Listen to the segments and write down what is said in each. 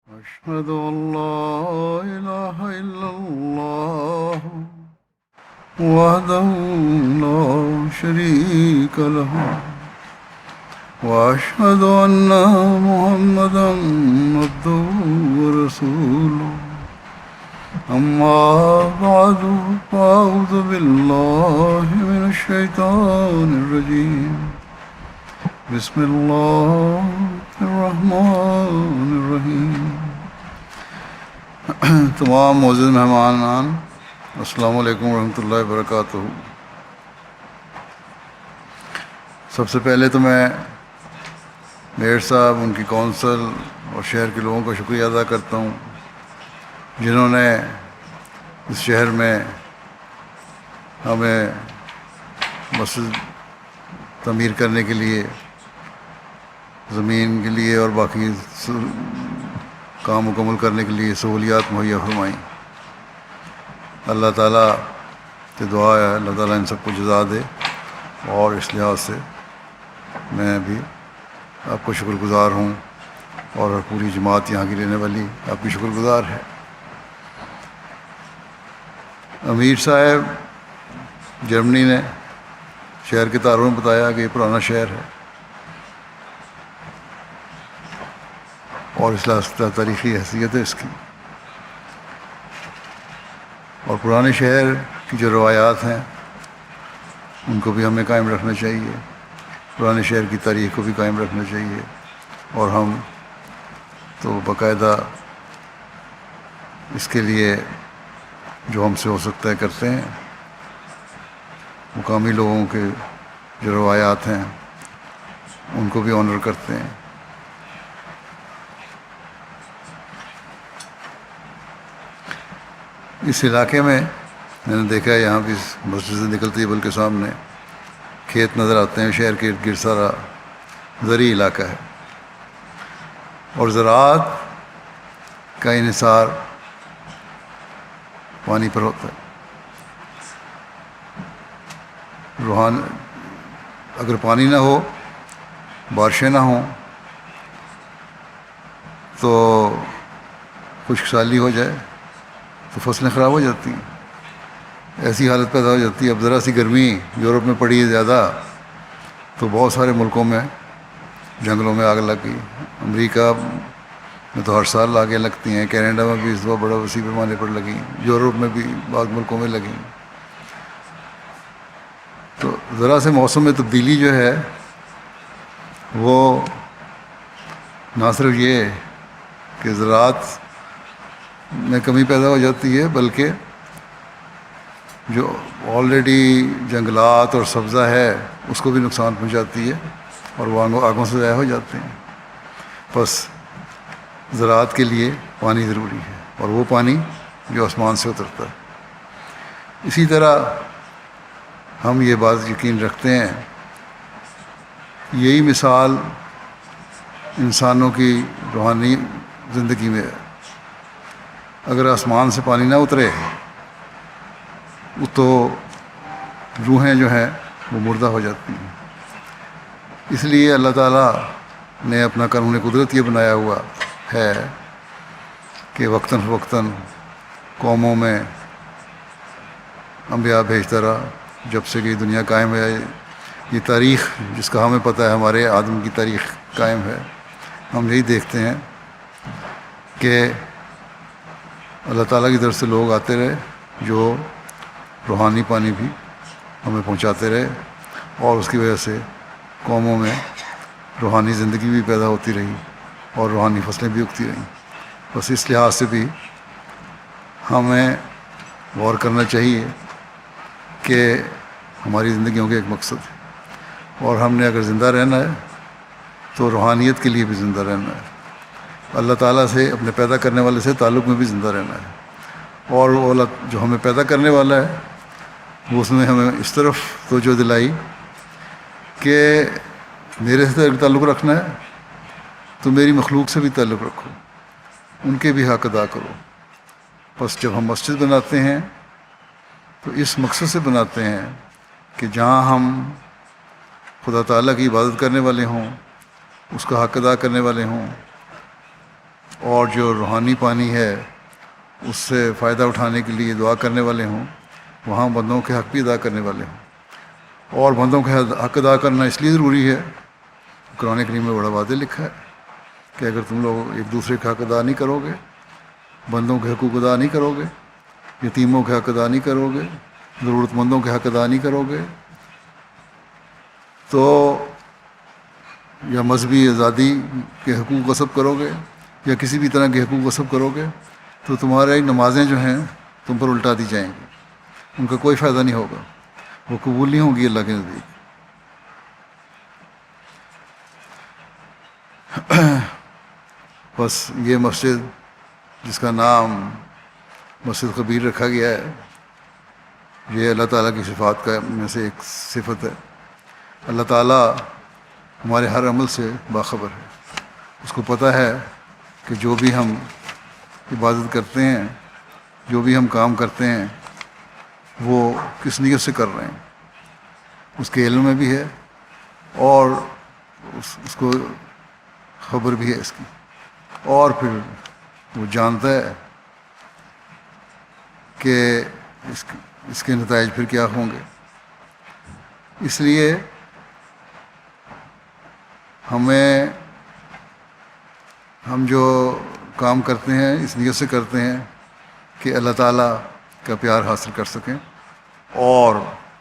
أشهد أن لا إله إلا الله وحده لا شريك له وأشهد أن محمدا عبده ورسوله أما بعد فأعوذ بالله من الشيطان الرجيم بسم اللہ الرحمن الرحیم۔ تمام معزز مہمانان، السلام علیکم ورحمۃ اللہ وبرکاتہ۔ سب سے پہلے تو میں میئر صاحب، ان کی کونسل اور شہر کے لوگوں کا شکریہ ادا کرتا ہوں جنہوں نے اس شہر میں ہمیں مسجد تعمیر کرنے کے لیے، زمین کے لیے اور باقی کام مکمل کرنے کے لیے سہولیات مہیا فرمائیں۔ اللہ تعالیٰ سے دعا ہے اللہ تعالیٰ ان سب کو جزا دے، اور اس لحاظ سے میں بھی آپ کو شکر گزار ہوں، اور پوری جماعت یہاں کی رہنے والی آپ کی شکر گزار ہے۔ امیر صاحب جرمنی نے شہر کے تعارف میں بتایا کہ یہ پرانا شہر ہے، اور اس لحاظ تاریخی حیثیت ہے اس کی، اور پرانے شہر کی جو روایات ہیں ان کو بھی ہمیں قائم رکھنا چاہیے، پرانے شہر کی تاریخ کو بھی قائم رکھنا چاہیے، اور ہم تو باقاعدہ اس کے لیے جو ہم سے ہو سکتا ہے کرتے ہیں۔ مقامی لوگوں کے جو روایات ہیں ان کو بھی آنر کرتے ہیں۔ اس علاقے میں نے دیکھا ہے، یہاں بھی مسجد سے نکلتی ہے بلکہ سامنے کھیت نظر آتے ہیں، شہر کے ارد گرد سارا زرعی علاقہ ہے، اور زراعت کا انحصار پانی پر ہوتا ہے۔ اگر پانی نہ ہو، بارشیں نہ ہوں، تو خشک سالی ہو جائے تو فصلیں خراب ہو جاتی ہیں، ایسی حالت پیدا ہو جاتی ہے۔ اب ذرا سی گرمی یورپ میں پڑی ہے زیادہ تو بہت سارے ملکوں میں جنگلوں میں آگ لگ گئی۔ امریکہ میں تو ہر سال آگیں لگتی ہیں، کینیڈا میں بھی اس دفعہ بڑا وسیع پیمانے پر لگیں، یورپ میں بھی بعض ملکوں میں لگیں۔ تو ذرا سے موسم میں تبدیلی جو ہے وہ نہ صرف یہ کہ زراعت میں کمی پیدا ہو جاتی ہے، بلکہ جو آلریڈی جنگلات اور سبزہ ہے اس کو بھی نقصان پہنچاتی ہے، اور وہ آگوں سے ضائع ہو جاتے ہیں۔ بس زراعت کے لیے پانی ضروری ہے، اور وہ پانی جو آسمان سے اترتا ہے۔ اسی طرح ہم یہ بات یقین رکھتے ہیں، یہی مثال انسانوں کی روحانی زندگی میں ہے۔ اگر آسمان سے پانی نہ اترے تو روحیں جو ہیں وہ مردہ ہو جاتی ہیں۔ اس لیے اللہ تعالیٰ نے اپنا قانون قدرت یہ بنایا ہوا ہے کہ وقتاً فوقتاً قوموں میں انبیاء بھیجتا رہا جب سے کہ دنیا قائم ہے۔ یہ تاریخ جس کا ہمیں پتہ ہے، ہمارے آدم کی تاریخ قائم ہے، ہم یہی دیکھتے ہیں کہ اللہ تعالیٰ کی طرف سے لوگ آتے رہے جو روحانی پانی بھی ہمیں پہنچاتے رہے، اور اس کی وجہ سے قوموں میں روحانی زندگی بھی پیدا ہوتی رہی اور روحانی فصلیں بھی اگتی رہیں۔ بس اس لحاظ سے بھی ہمیں غور کرنا چاہیے کہ ہماری زندگیوں کا ایک مقصد ہے، اور ہم نے اگر زندہ رہنا ہے تو روحانیت کے لیے بھی زندہ رہنا ہے، اللہ تعالیٰ سے، اپنے پیدا کرنے والے سے تعلق میں بھی زندہ رہنا ہے، اور وہ اللہ جو ہمیں پیدا کرنے والا ہے وہ اس نے ہمیں اس طرف توجہ دلائی کہ میرے سے تعلق رکھنا ہے تو میری مخلوق سے بھی تعلق رکھو، ان کے بھی حق ادا کرو۔ بس جب ہم مسجد بناتے ہیں تو اس مقصد سے بناتے ہیں کہ جہاں ہم خدا تعالیٰ کی عبادت کرنے والے ہوں، اس کا حق ادا کرنے والے ہوں، اور جو روحانی پانی ہے اس سے فائدہ اٹھانے کے لیے دعا کرنے والے ہوں، وہاں بندوں کے حق بھی ادا کرنے والے ہوں۔ اور بندوں کے حق ادا کرنا اس لیے ضروری ہے، قرآن کریم میں بڑا واضح لکھا ہے کہ اگر تم لوگ ایک دوسرے کا حق ادا نہیں کرو گے، بندوں کے حقوق ادا نہیں کرو گے، یتیموں کے حق ادا نہیں کرو گے، ضرورت مندوں کے حق ادا نہیں کرو گے، تو یا مذہبی آزادی کے حقوق غصب کرو گے یا کسی بھی طرح کے حقوق غصب کرو گے، تو تمہاری نمازیں جو ہیں تم پر الٹا دی جائیں گی، ان کا کوئی فائدہ نہیں ہوگا، وہ قبول نہیں ہوں گی اللہ کے نزدیک۔ بس یہ مسجد جس کا نام مسجد خبیر رکھا گیا ہے، یہ اللہ تعالیٰ کی صفات کا میں سے ایک صفت ہے۔ اللہ تعالیٰ ہمارے ہر عمل سے باخبر ہے، اس کو پتہ ہے کہ جو بھی ہم عبادت کرتے ہیں، جو بھی ہم کام کرتے ہیں، وہ کس نیت سے کر رہے ہیں، اس کے علم میں بھی ہے، اور اس کو خبر بھی ہے اس کی، اور پھر وہ جانتا ہے کہ اس کے نتائج پھر کیا ہوں گے۔ اس لیے ہم جو کام کرتے ہیں اس نیت سے کرتے ہیں کہ اللہ تعالیٰ کا پیار حاصل کر سکیں اور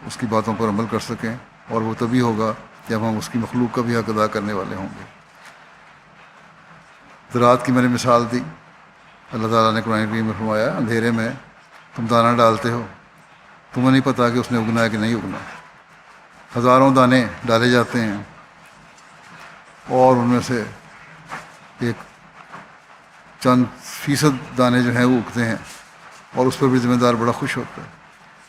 اس کی باتوں پر عمل کر سکیں، اور وہ تبھی ہوگا جب ہم اس کی مخلوق کا بھی حق ادا کرنے والے ہوں گے۔ رات کی میں نے مثال دی، اللہ تعالیٰ نے قرآن کریم میں فرمایا اندھیرے میں تم دانہ ڈالتے ہو، تمہیں نہیں پتہ کہ اس نے اگنا ہے کہ نہیں اگنا، ہزاروں دانے ڈالے جاتے ہیں اور ان میں سے ایک چند فیصد دانے جو ہیں وہ اگتے ہیں، اور اس پر بھی ذمہ دار بڑا خوش ہوتا ہے۔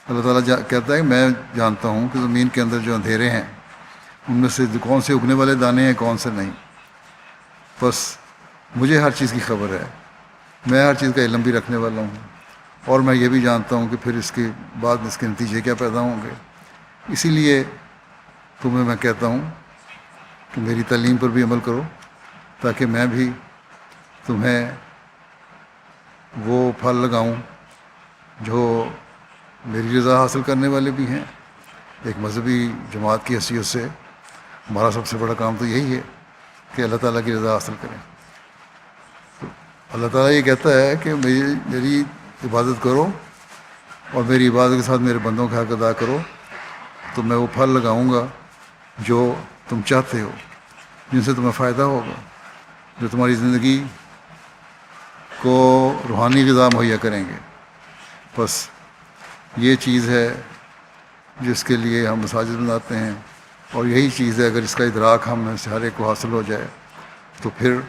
اللہ تعالیٰ کہتا ہے کہ میں جانتا ہوں کہ زمین کے اندر جو اندھیرے ہیں ان میں سے کون سے اگنے والے دانے ہیں کون سے نہیں، بس مجھے ہر چیز کی خبر ہے، میں ہر چیز کا علم بھی رکھنے والا ہوں، اور میں یہ بھی جانتا ہوں کہ پھر اس کے بعد اس کے نتیجے کیا پیدا ہوں گے۔ اسی لیے تمہیں میں کہتا ہوں کہ میری تعلیم پر بھی عمل کرو، تاکہ میں بھی تمہیں وہ پھل لگاؤں جو میری رضا حاصل کرنے والے بھی ہیں۔ ایک مذہبی جماعت کی حیثیت سے ہمارا سب سے بڑا کام تو یہی ہے کہ اللہ تعالیٰ کی رضا حاصل کریں۔ تو اللہ تعالیٰ یہ کہتا ہے کہ میری عبادت کرو اور میری عبادت کے ساتھ میرے بندوں کا حق ادا کرو، تو میں وہ پھل لگاؤں گا جو تم چاہتے ہو، جن سے تمہیں فائدہ ہوگا، جو تمہاری زندگی کو روحانی غذا مہیا کریں گے۔ بس یہ چیز ہے جس کے لیے ہم مساجد بناتے ہیں، اور یہی چیز ہے اگر اس کا ادراک ہم میں سے ہر ایک کو حاصل ہو جائے تو پھر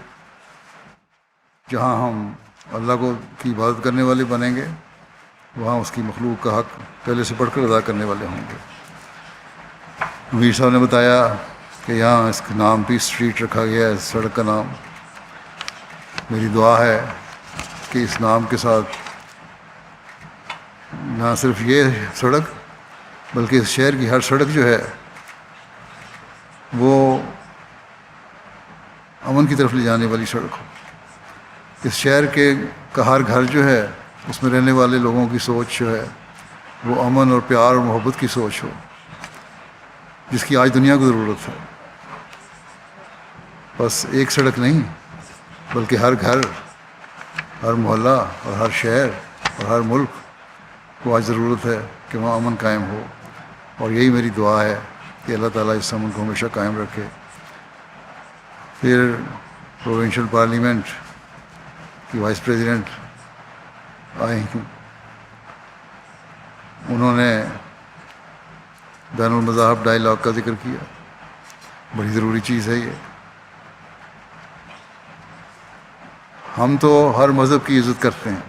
جہاں ہم اللہ کو کی عبادت کرنے والے بنیں گے، وہاں اس کی مخلوق کا حق پہلے سے بڑھ کر ادا کرنے والے ہوں گے۔ امیر صاحب نے بتایا کہ یہاں اس کا نام پیس اسٹریٹ رکھا گیا ہے، اس سڑک کا نام۔ میری دعا ہے کہ اس نام کے ساتھ نہ صرف یہ سڑک بلکہ اس شہر کی ہر سڑک جو ہے وہ امن کی طرف لے جانے والی سڑک ہو۔ اس شہر کا ہر گھر جو ہے اس میں رہنے والے لوگوں کی سوچ جو ہے وہ امن اور پیار اور محبت کی سوچ ہو، جس کی آج دنیا کو ضرورت ہے۔ بس ایک سڑک نہیں بلکہ ہر گھر، ہر محلہ اور ہر شہر اور ہر ملک کو آج ضرورت ہے کہ وہاں امن قائم ہو، اور یہی میری دعا ہے کہ اللہ تعالیٰ اس امن کو ہمیشہ قائم رکھے۔ پھر پروونشل پارلیمنٹ کی وائس پریزیڈنٹ آئی ہیں، انہوں نے بین المذاہب ڈائیلاگ کا ذکر کیا، بڑی ضروری چیز ہے یہ۔ ہم تو ہر مذہب کی عزت کرتے ہیں۔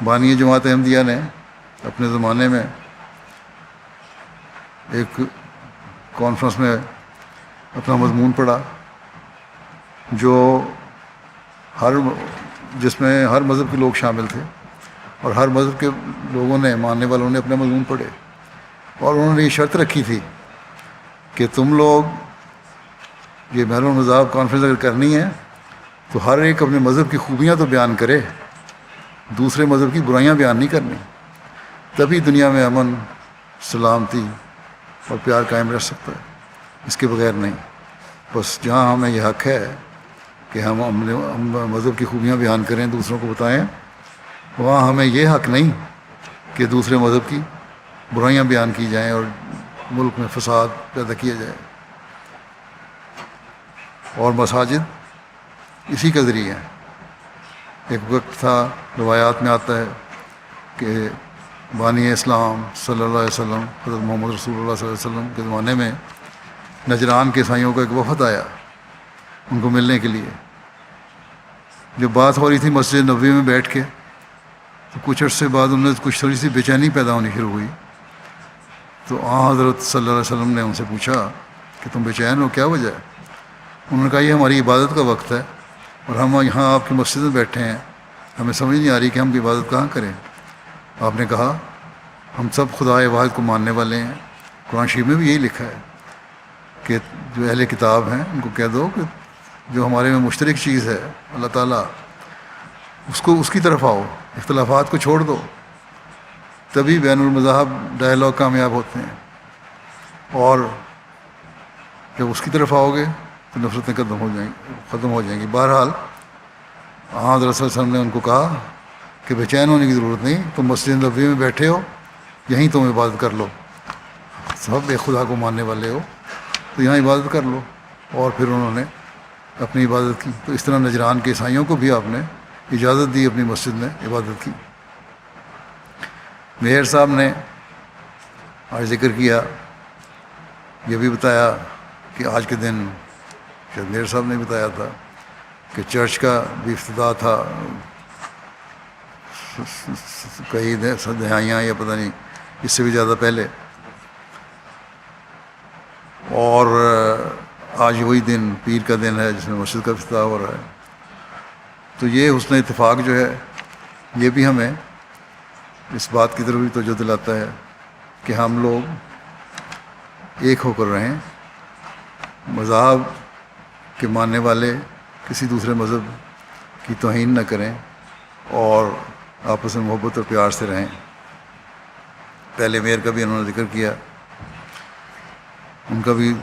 بانی جماعت احمدیہ نے اپنے زمانے میں ایک کانفرنس میں اپنا مضمون پڑھا جس میں ہر مذہب کے لوگ شامل تھے، اور ہر مذہب کے لوگوں نے، ماننے والوں نے اپنے مضمون پڑھے، اور انہوں نے یہ شرط رکھی تھی کہ تم لوگ یہ بین المذاہب کانفرنس اگر کرنی ہے تو ہر ایک اپنے مذہب کی خوبیاں تو بیان کرے، دوسرے مذہب کی برائیاں بیان نہیں کرنی، تبھی دنیا میں امن، سلامتی اور پیار قائم رہ سکتا ہے، اس کے بغیر نہیں۔ بس جہاں ہمیں یہ حق ہے کہ ہم مذہب کی خوبیاں بیان کریں، دوسروں کو بتائیں، وہاں ہمیں یہ حق نہیں کہ دوسرے مذہب کی برائیاں بیان کی جائیں اور ملک میں فساد پیدا کیا جائے۔ اور مساجد اسی کا ذریعہ ہے۔ ایک وقت تھا، روایات میں آتا ہے کہ بانی اسلام صلی اللہ علیہ وسلم، حضرت محمد رسول اللہ صلی اللہ علیہ وسلم کے زمانے میں نجران کے عیسائیوں کا ایک وفد آیا ان کو ملنے کے لیے۔ جب بات ہو رہی تھی مسجد نبوی میں بیٹھ کے، تو کچھ عرصے بعد انہیں کچھ تھوڑی سی بے چینی پیدا ہونی شروع ہوئی۔ تو حضرت صلی اللہ علیہ وسلم نے ان سے پوچھا کہ تم بے چین ہو، کیا وجہ ہے؟ انہوں نے کہا یہ ہماری عبادت کا وقت ہے اور ہم یہاں آپ کی مسجد میں بیٹھے ہیں، ہمیں سمجھ نہیں آ رہی کہ ہم کی عبادت کہاں کریں۔ آپ نے کہا ہم سب خدا واحد کو ماننے والے ہیں، قرآن شریف میں بھی یہی لکھا ہے کہ جو اہل کتاب ہیں ان کو کہہ دو کہ جو ہمارے میں مشترک چیز ہے اللہ تعالیٰ، اس کی طرف آؤ، اختلافات کو چھوڑ دو، تبھی بین المذاہب ڈائلاگ کامیاب ہوتے ہیں۔ اور جب اس کی طرف آؤ گے تو نفرتیں ختم ہو جائیں گی۔ بہرحال حضرت صلی اللہ علیہ وسلم نے ان کو کہا کہ بے چین ہونے کی ضرورت نہیں، تم مسجد نبوی میں بیٹھے ہو، یہیں تم عبادت کر لو، سب ایک خدا کو ماننے والے ہو تو یہاں عبادت کر لو۔ اور پھر انہوں نے اپنی عبادت کی۔ تو اس طرح نجران کے عیسائیوں کو بھی آپ نے اجازت دی اپنی مسجد میں عبادت کی۔ میئر صاحب نے آج ذکر کیا، یہ بھی بتایا کہ آج کے دن شاید میئر صاحب نے بتایا تھا کہ چرچ کا بھی افتتاح تھا کئی دہائیاں یا پتہ نہیں اس سے بھی زیادہ پہلے، اور آج وہی دن پیر کا دن ہے جس میں مسجد کا افتتاح ہو رہا ہے۔ تو یہ حسن اتفاق جو ہے یہ بھی ہمیں اس بات کی طرف بھی توجہ دلاتا ہے کہ ہم لوگ ایک ہو کر رہیں، مذہب کے ماننے والے کسی دوسرے مذہب کی توہین نہ کریں اور آپس میں محبت اور پیار سے رہیں۔ پہلے میئر کا بھی انہوں نے ذکر کیا، ان کا بھی،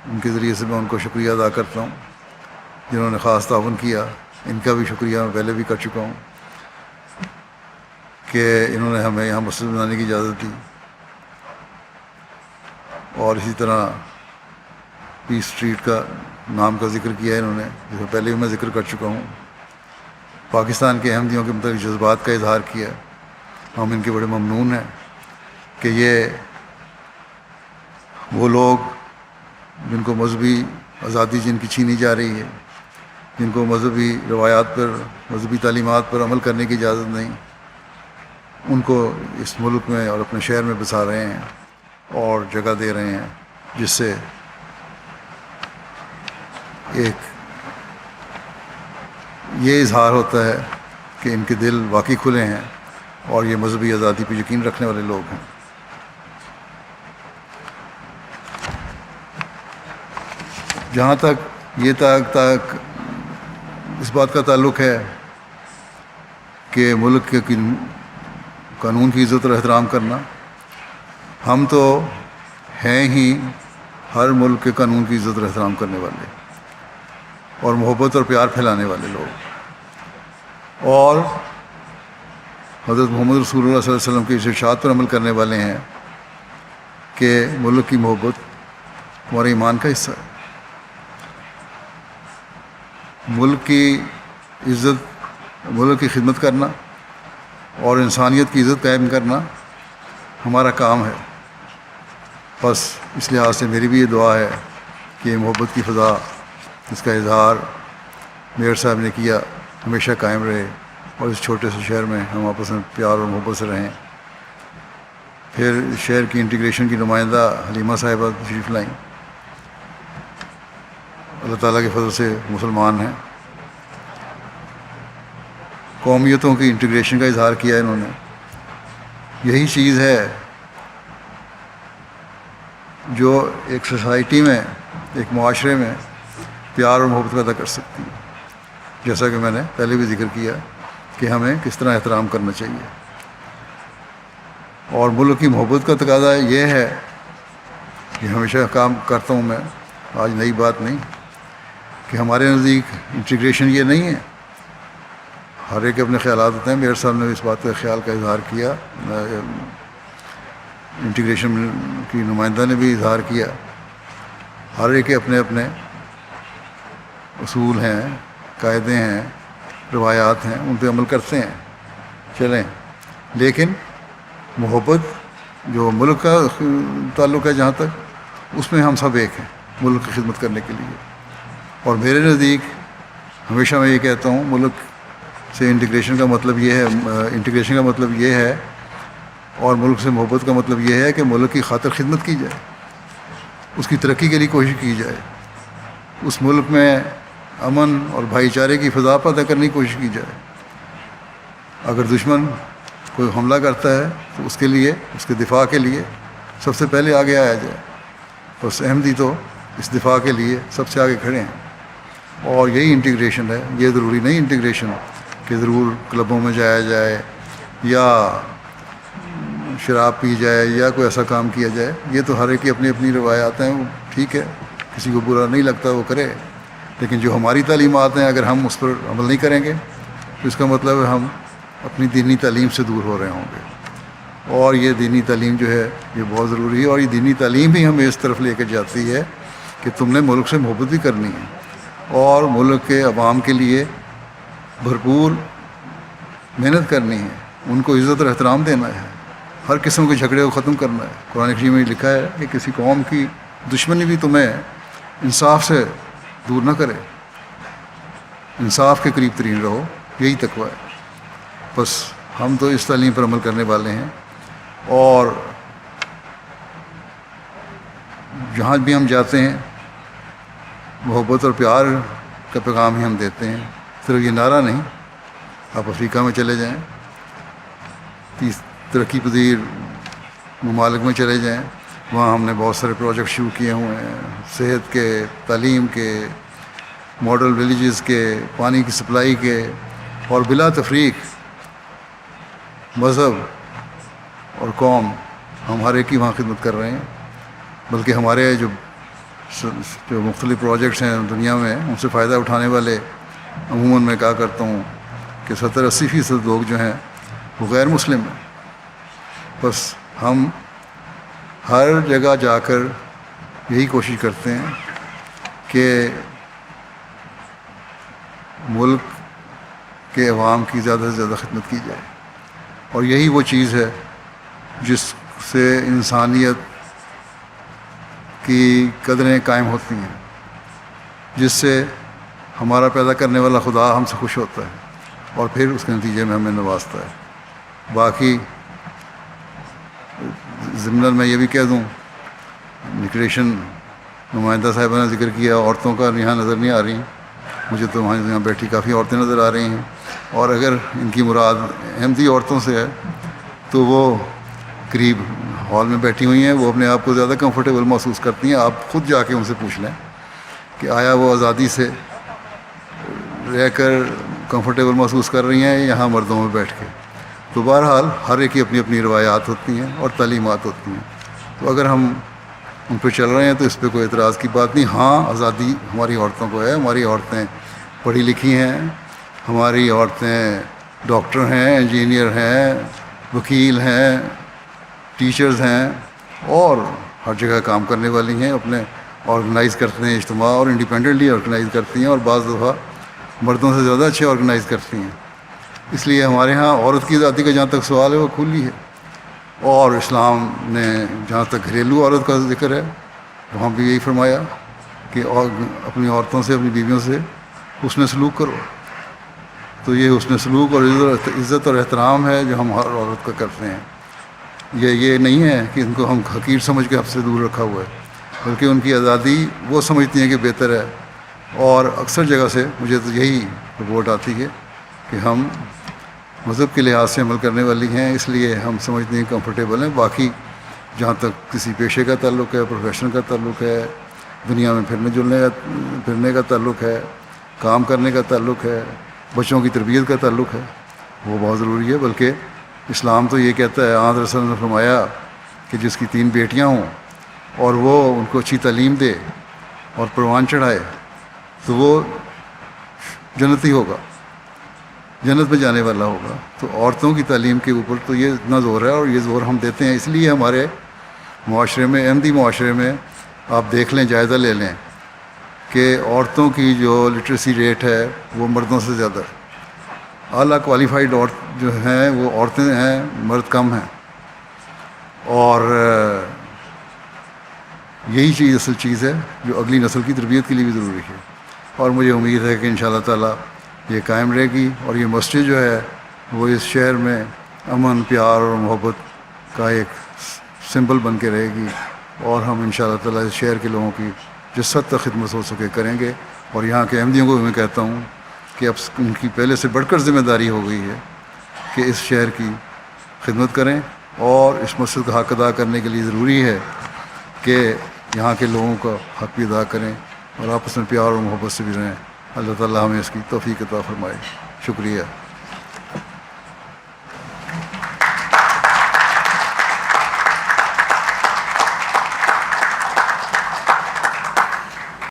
ان کے ذریعے سے میں ان کو شکریہ ادا کرتا ہوں جنہوں نے خاص تعاون کیا۔ ان کا بھی شکریہ میں پہلے بھی کر چکا ہوں کہ انہوں نے ہمیں یہاں مسجد بنانے کی اجازت دی۔ اور اسی طرح پیس اسٹریٹ کا نام کا ذکر کیا ہے انہوں نے، جس سے پہلے بھی میں ذکر کر چکا ہوں۔ پاکستان کے احمدیوں کے متعلق جذبات کا اظہار کیا، ہم ان کے بڑے ممنون ہیں کہ یہ وہ لوگ جن کو مذہبی آزادی جن کی چھینی جا رہی ہے، جن کو مذہبی روایات پر، مذہبی تعلیمات پر عمل کرنے کی اجازت نہیں، ان کو اس ملک میں اور اپنے شہر میں بسا رہے ہیں اور جگہ دے رہے ہیں، جس سے ایک یہ اظہار ہوتا ہے کہ ان کے دل واقعی کھلے ہیں اور یہ مذہبی آزادی پہ یقین رکھنے والے لوگ ہیں۔ جہاں تک یہ تک اس بات کا تعلق ہے کہ ملک کے قانون کی عزت اور احترام کرنا، ہم تو ہیں ہی ہر ملک کے قانون کی عزت اور احترام کرنے والے اور محبت اور پیار پھیلانے والے لوگ، اور حضرت محمد رسول اللہ صلی اللہ علیہ وسلم کے ارشاد پر عمل کرنے والے ہیں کہ ملک کی محبت ہمارے ایمان کا حصہ ہے۔ ملک کی عزت، ملک کی خدمت کرنا اور انسانیت کی عزت قائم کرنا ہمارا کام ہے۔ بس اس لحاظ سے میری بھی یہ دعا ہے کہ محبت کی فضا، اس کا اظہار میئر صاحب نے کیا، ہمیشہ قائم رہے اور اس چھوٹے سے شہر میں ہم آپس میں پیار اور محبت سے رہیں۔ پھر شہر کی انٹیگریشن کی نمائندہ حلیمہ صاحبہ تشریف لائیں، اللہ تعالیٰ کے فضل سے مسلمان ہیں، قومیتوں کی انٹیگریشن کا اظہار کیا انہوں نے۔ یہی چیز ہے جو ایک سوسائٹی میں، ایک معاشرے میں پیار اور محبت پیدا کر سکتی ہیں، جیسا کہ میں نے پہلے بھی ذکر کیا کہ ہمیں کس طرح احترام کرنا چاہیے. اور ملک کی محبت کا تقاضا یہ ہے کہ ہمیشہ کام کرتا ہوں میں، آج نئی بات نہیں، کہ ہمارے نزدیک انٹیگریشن یہ نہیں ہے. ہر ایک اپنے خیالات ہوتے ہیں. میئر صاحب نے اس بات کا خیال کا اظہار کیا، انٹیگریشن کی نمائندہ نے بھی اظہار کیا. ہر ایک کے اپنے اپنے اصول ہیں، قاعدے ہیں، روایات ہیں، ان پہ عمل کرتے ہیں، چلیں. لیکن محبت جو ملک کا تعلق ہے جہاں تک، اس میں ہم سب ایک ہیں ملک کی خدمت کرنے کے لیے. اور میرے نزدیک ہمیشہ میں یہ کہتا ہوں، ملک سے انٹیگریشن کا مطلب یہ ہے اور ملک سے محبت کا مطلب یہ ہے کہ ملک کی خاطر خدمت کی جائے، اس کی ترقی کے لیے کوشش کی جائے، اس ملک میں امن اور بھائی چارے کی فضا پیدا کرنے کی کوشش کی جائے. اگر دشمن کوئی حملہ کرتا ہے تو اس کے لیے، اس کے دفاع کے لیے سب سے پہلے آگے آیا جائے. بس احمدی تو اس دفاع کے لیے سب سے آگے کھڑے ہیں. اور یہی انٹیگریشن ہے. یہ ضروری نہیں انٹیگریشن کہ ضرور کلبوں میں جایا جائے یا شراب پی جائے یا کوئی ایسا کام کیا جائے. یہ تو ہر ایک کی اپنی اپنی روایات ہیں، وہ ٹھیک ہے، کسی کو برا نہیں لگتا وہ کرے. لیکن جو ہماری تعلیمات ہیں، اگر ہم اس پر عمل نہیں کریں گے تو اس کا مطلب ہے ہم اپنی دینی تعلیم سے دور ہو رہے ہوں گے. اور یہ دینی تعلیم جو ہے یہ بہت ضروری ہے. اور یہ دینی تعلیم ہی ہمیں اس طرف لے کے جاتی ہے کہ تم نے ملک سے محبت بھی کرنی ہے اور ملک کے عوام کے لیے بھرپور محنت کرنی ہے، ان کو عزت اور احترام دینا ہے، ہر قسم کے جھگڑے کو ختم کرنا ہے. قرآن کریم میں لکھا ہے کہ کسی قوم کی دشمنی بھی تمہیں انصاف سے دور نہ کرے، انصاف کے قریب ترین رہو، یہی تقویٰ ہے. بس ہم تو اس تعلیم پر عمل کرنے والے ہیں اور جہاں بھی ہم جاتے ہیں محبت اور پیار کا پیغام ہی ہم دیتے ہیں. صرف یہ نعرہ نہیں. آپ افریقہ میں چلے جائیں، ترقی پذیر ممالک میں چلے جائیں، وہاں ہم نے بہت سارے پروجیکٹ شروع کیے ہوئے ہیں، صحت کے، تعلیم کے، ماڈل ولیجز کے، پانی کی سپلائی کے. اور بلا تفریق مذہب اور قوم ہم ہر ایک کی وہاں خدمت کر رہے ہیں. بلکہ ہمارے جو مختلف پروجیکٹس ہیں دنیا میں، ان سے فائدہ اٹھانے والے عموماً میں کہا کرتا ہوں کہ 70-80% لوگ جو ہیں وہ غیر مسلم ہیں. بس ہم ہر جگہ جا کر یہی کوشش کرتے ہیں کہ ملک کے عوام کی زیادہ سے زیادہ خدمت کی جائے. اور یہی وہ چیز ہے جس سے انسانیت کی قدریں قائم ہوتی ہیں، جس سے ہمارا پیدا کرنے والا خدا ہم سے خوش ہوتا ہے اور پھر اس کے نتیجے میں ہمیں نوازتا ہے. باقی ضمن میں یہ بھی کہہ دوں، انٹیگریشن نمائندہ صاحبہ نے ذکر کیا، عورتوں کا یہاں نظر نہیں آ رہی. مجھے تو وہاں یہاں بیٹھی کافی عورتیں نظر آ رہی ہیں. اور اگر ان کی مراد احمدی عورتوں سے ہے تو وہ قریب ہال میں بیٹھی ہوئی ہیں، وہ اپنے آپ کو زیادہ کمفرٹیبل محسوس کرتی ہیں. آپ خود جا کے ان سے پوچھ لیں کہ آیا وہ آزادی سے رہ کر کمفرٹیبل محسوس کر رہی ہیں یہاں مردوں میں بیٹھ کے. تو بہرحال ہر ایک کی اپنی اپنی روایات ہوتی ہیں اور تعلیمات ہوتی ہیں. تو اگر ہم ان پہ چل رہے ہیں تو اس پہ کوئی اعتراض کی بات نہیں. ہاں، آزادی ہماری عورتوں کو ہے، ہماری عورتیں پڑھی لکھی ہیں، ہماری عورتیں ڈاکٹر ہیں، انجینئر ہیں، وکیل ہیں، ٹیچرز ہیں اور ہر جگہ کام کرنے والی ہیں. اپنے آرگنائز کرتے ہیں اجتماع اور انڈیپینڈنٹلی آرگنائز کرتی ہیں اور بعض دفعہ مردوں سے زیادہ اچھے آرگنائز کرتی ہیں. اس لیے ہمارے ہاں عورت کی آزادی کا جہاں تک سوال ہے وہ کھلی ہے. اور اسلام نے جہاں تک گھریلو عورت کا ذکر ہے وہاں بھی یہی فرمایا کہ اپنی عورتوں سے، اپنی بیویوں سے حسن سلوک کرو. تو یہ حسن سلوک اور عزت اور احترام ہے جو ہم ہر عورت کا کرتے ہیں. یہ نہیں ہے کہ ان کو ہم حقیر سمجھ کے ہم سے دور رکھا ہوا ہے، بلکہ ان کی آزادی وہ سمجھتی ہیں کہ بہتر ہے. اور اکثر جگہ سے مجھے تو یہی رپورٹ آتی ہے کہ ہم مذہب کے لحاظ سے عمل کرنے والی ہیں، اس لیے ہم سمجھتے ہیں کمفرٹیبل ہیں. باقی جہاں تک کسی پیشے کا تعلق ہے، پروفیشن کا تعلق ہے دنیا میں پھرنے کا تعلق ہے، کام کرنے کا تعلق ہے، بچوں کی تربیت کا تعلق ہے، وہ بہت ضروری ہے۔ بلکہ اسلام تو یہ کہتا ہے، آن رسول نے فرمایا کہ جس کی 3 بیٹیاں ہوں اور وہ ان کو اچھی تعلیم دے اور پروان چڑھائے تو وہ جنتی ہوگا، جنت میں جانے والا ہوگا۔ تو عورتوں کی تعلیم کے اوپر تو یہ اتنا زور ہے، اور یہ زور ہم دیتے ہیں اس لیے ہمارے معاشرے میں، احمدی معاشرے میں آپ دیکھ لیں، جائزہ لے لیں کہ عورتوں کی جو لٹریسی ریٹ ہے وہ مردوں سے زیادہ ہے۔ اعلیٰ کوالیفائڈ جو ہیں وہ عورتیں ہیں، مرد کم ہیں۔ اور یہی چیز اصل چیز ہے جو اگلی نسل کی تربیت کے لیے بھی ضروری ہے، اور مجھے امید ہے کہ انشاءاللہ تعالیٰ یہ قائم رہے گی، اور یہ مسجد جو ہے وہ اس شہر میں امن، پیار اور محبت کا ایک سمبل بن کے رہے گی، اور ہم انشاءاللہ تعالیٰ اس شہر کے لوگوں کی جس حد تک خدمت ہو سکے کریں گے۔ اور یہاں کے احمدیوں کو بھی میں کہتا ہوں کہ اب ان کی پہلے سے بڑھ کر ذمہ داری ہو گئی ہے کہ اس شہر کی خدمت کریں، اور اس مسجد کا حق ادا کرنے کے لیے ضروری ہے کہ یہاں کے لوگوں کا حق بھی ادا کریں اور آپس میں پیار اور محبت سے بھی رہیں۔ اللہ تعالیٰ ہمیں اس کی توفیق عطا فرمائے۔ شکریہ۔